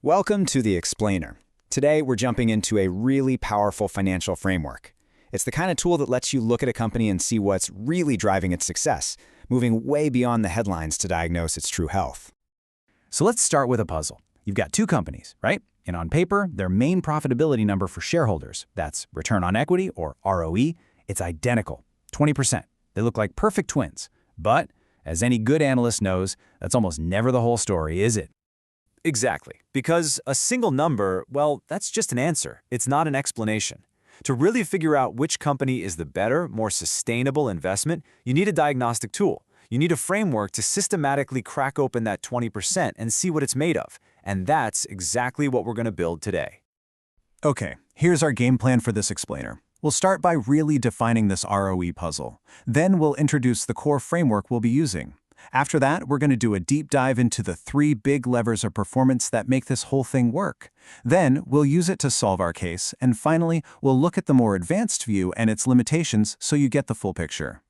Welcome to The Explainer. Today, we're jumping into a really powerful financial framework. It's the kind of tool that lets you look at a company and see what's really driving its success, moving way beyond the headlines to diagnose its true health. So let's start with a puzzle. You've got two companies, right? And on paper, their main profitability number for shareholders, that's return on equity or ROE, it's identical, 20%. They look like perfect twins. But, as any good analyst knows, that's almost never the whole story, is it? Exactly. Because a single number, well, that's just an answer. It's not an explanation. To really figure out which company is the better, more sustainable investment, you need a diagnostic tool. You need a framework to systematically crack open that 20% and see what it's made of. And that's exactly what we're going to build today. Okay, here's our game plan for this explainer. We'll start by really defining this ROE puzzle. Then we'll introduce the core framework we'll be using. After that, we're going to do a deep dive into the three big levers of performance that make this whole thing work. Then, we'll use it to solve our case, and finally, we'll look at the more advanced view and its limitations so you get the full picture.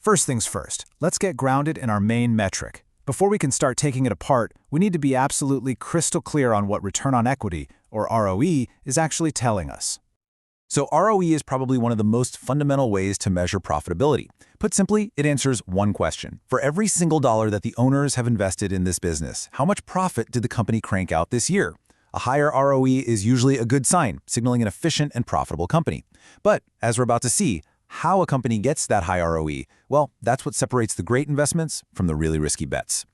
First things first, let's get grounded in our main metric. Before we can start taking it apart, we need to be absolutely crystal clear on what return on equity, or ROE, is actually telling us. So ROE is probably one of the most fundamental ways to measure profitability. Put simply, it answers one question. For every single dollar that the owners have invested in this business, how much profit did the company crank out this year? A higher ROE is usually a good sign, signaling an efficient and profitable company. But, as we're about to see, how a company gets that high ROE, well, that's what separates the great investments from the really risky bets.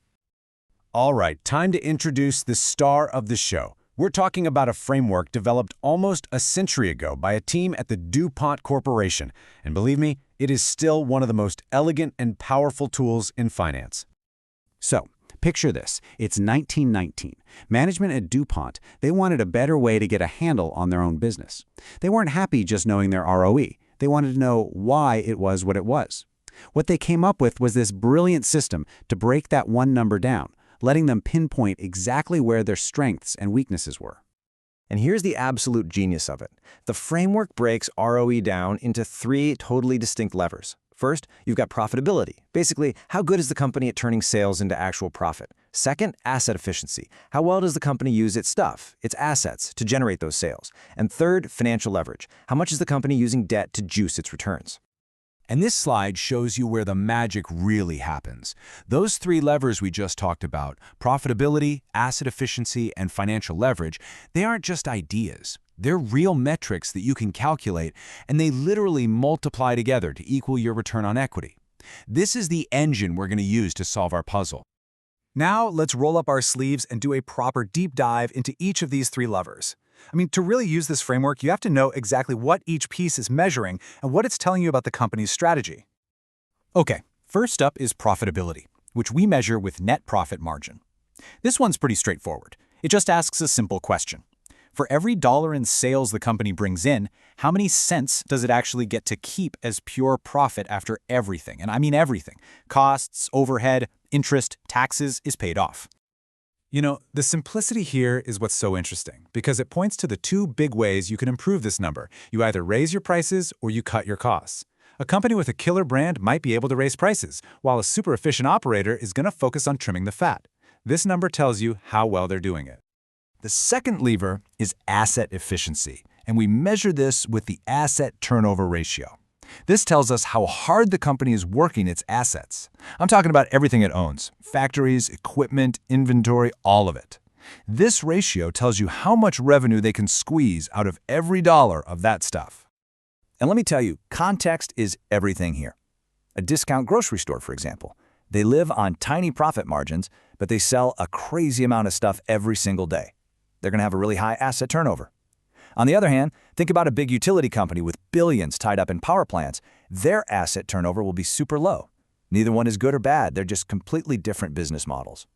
All right, time to introduce the star of the show. We're talking about a framework developed almost a century ago by a team at the DuPont Corporation. And believe me, it is still one of the most elegant and powerful tools in finance. So, picture this. It's 1919. Management at DuPont, they wanted a better way to get a handle on their own business. They weren't happy just knowing their ROE. They wanted to know why it was what it was. What they came up with was this brilliant system to break that one number down, letting them pinpoint exactly where their strengths and weaknesses were. And here's the absolute genius of it. The framework breaks ROE down into three totally distinct levers. First, you've got profitability. Basically, how good is the company at turning sales into actual profit? Second, asset efficiency. How well does the company use its stuff, its assets, to generate those sales? And third, financial leverage. How much is the company using debt to juice its returns? And this slide shows you where the magic really happens. Those three levers we just talked about, profitability, asset efficiency, and financial leverage, they aren't just ideas. They're real metrics that you can calculate, and they literally multiply together to equal your return on equity. This is the engine we're going to use to solve our puzzle. Now, let's roll up our sleeves and do a proper deep dive into each of these three levers. To really use this framework, you have to know exactly what each piece is measuring and what it's telling you about the company's strategy. Okay, first up is profitability, which we measure with net profit margin. This one's pretty straightforward. It just asks a simple question. For every dollar in sales the company brings in, how many cents does it actually get to keep as pure profit after everything? And I mean everything. Costs, overhead, interest, taxes is paid off. The simplicity here is what's so interesting, because it points to the two big ways you can improve this number. You either raise your prices or you cut your costs. A company with a killer brand might be able to raise prices, while a super efficient operator is going to focus on trimming the fat. This number tells you how well they're doing it. The second lever is asset efficiency, and we measure this with the asset turnover ratio. This tells us how hard the company is working its assets. I'm talking about everything it owns: factories, equipment, inventory, all of it. This ratio tells you how much revenue they can squeeze out of every dollar of that stuff. And let me tell you, context is everything here. A discount grocery store, for example. They live on tiny profit margins, but they sell a crazy amount of stuff every single day. They're going to have a really high asset turnover. On the other hand, think about a big utility company with billions tied up in power plants. Their asset turnover will be super low. Neither one is good or bad. They're just completely different business models.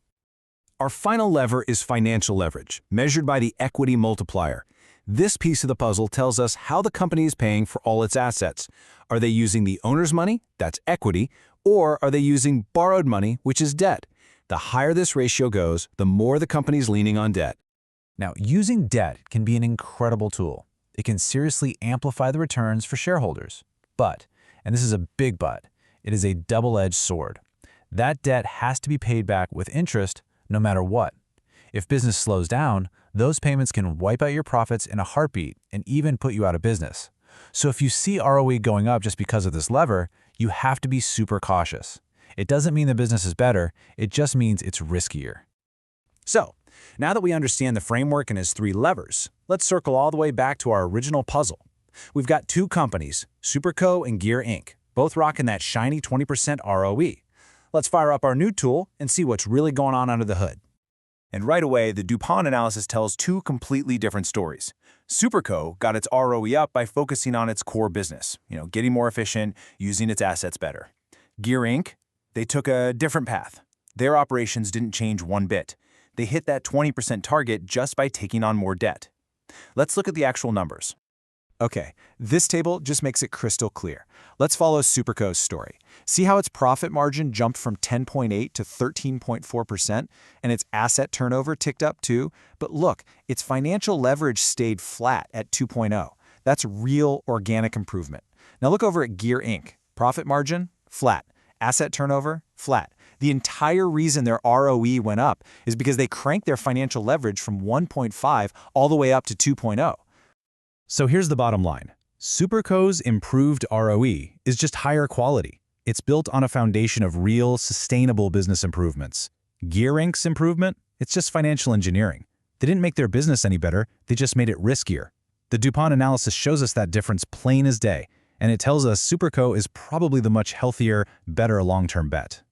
Our final lever is financial leverage, measured by the equity multiplier. This piece of the puzzle tells us how the company is paying for all its assets. Are they using the owner's money, that's equity, or are they using borrowed money, which is debt? The higher this ratio goes, the more the company's leaning on debt. Now, using debt can be an incredible tool. It can seriously amplify the returns for shareholders. But, and this is a big but, it is a double-edged sword. That debt has to be paid back with interest no matter what. If business slows down, those payments can wipe out your profits in a heartbeat and even put you out of business. So if you see ROE going up just because of this lever, you have to be super cautious. It doesn't mean the business is better, it just means it's riskier. So, now that we understand the framework and its 3 levers, let's circle all the way back to our original puzzle. We've got 2 companies, Superco and Gear Inc., both rocking that shiny 20% ROE. Let's fire up our new tool and see what's really going on under the hood. And right away, the DuPont analysis tells 2 completely different stories. Superco got its ROE up by focusing on its core business, getting more efficient, using its assets better. Gear Inc., they took a different path. Their operations didn't change one bit. They hit that 20% target just by taking on more debt. Let's look at the actual numbers. Okay, this table just makes it crystal clear. Let's follow Superco's story. See how its profit margin jumped from 10.8 to 13.4%, and its asset turnover ticked up too? But look, its financial leverage stayed flat at 2.0. That's real organic improvement. Now look over at Gear Inc. Profit margin, flat. Asset turnover, flat. The entire reason their ROE went up is because they cranked their financial leverage from 1.5 all the way up to 2.0. So here's the bottom line. Superco's improved ROE is just higher quality. It's built on a foundation of real, sustainable business improvements. Gear Inc.'s improvement? It's just financial engineering. They didn't make their business any better, they just made it riskier. The DuPont analysis shows us that difference plain as day, and it tells us Superco is probably the much healthier, better long-term bet.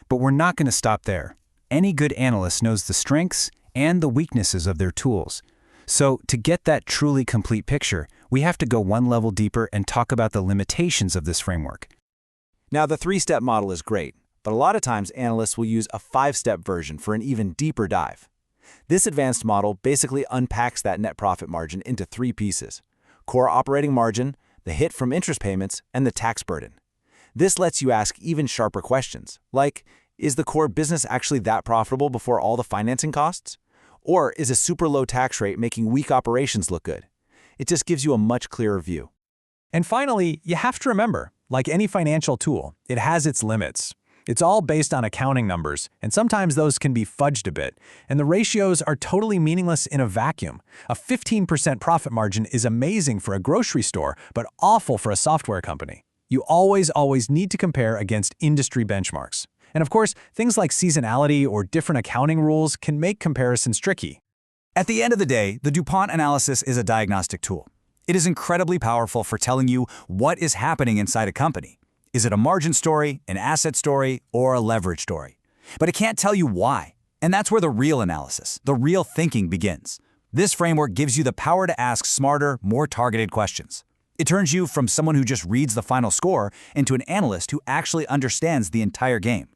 But we're not going to stop there. Any good analyst knows the strengths and the weaknesses of their tools. So to get that truly complete picture, we have to go one level deeper and talk about the limitations of this framework. Now, the 3-step model is great, but a lot of times analysts will use a 5-step version for an even deeper dive. This advanced model basically unpacks that net profit margin into 3 pieces: core operating margin, the hit from interest payments, and the tax burden. This lets you ask even sharper questions, like, is the core business actually that profitable before all the financing costs? Or is a super low tax rate making weak operations look good? It just gives you a much clearer view. And finally, you have to remember, like any financial tool, it has its limits. It's all based on accounting numbers, and sometimes those can be fudged a bit, and the ratios are totally meaningless in a vacuum. A 15% profit margin is amazing for a grocery store, but awful for a software company. You always need to compare against industry benchmarks. And of course, things like seasonality or different accounting rules can make comparisons tricky. At the end of the day, the DuPont analysis is a diagnostic tool. It is incredibly powerful for telling you what is happening inside a company. Is it a margin story, an asset story, or a leverage story? But it can't tell you why. And that's where the real analysis, the real thinking begins. This framework gives you the power to ask smarter, more targeted questions. It turns you from someone who just reads the final score into an analyst who actually understands the entire game.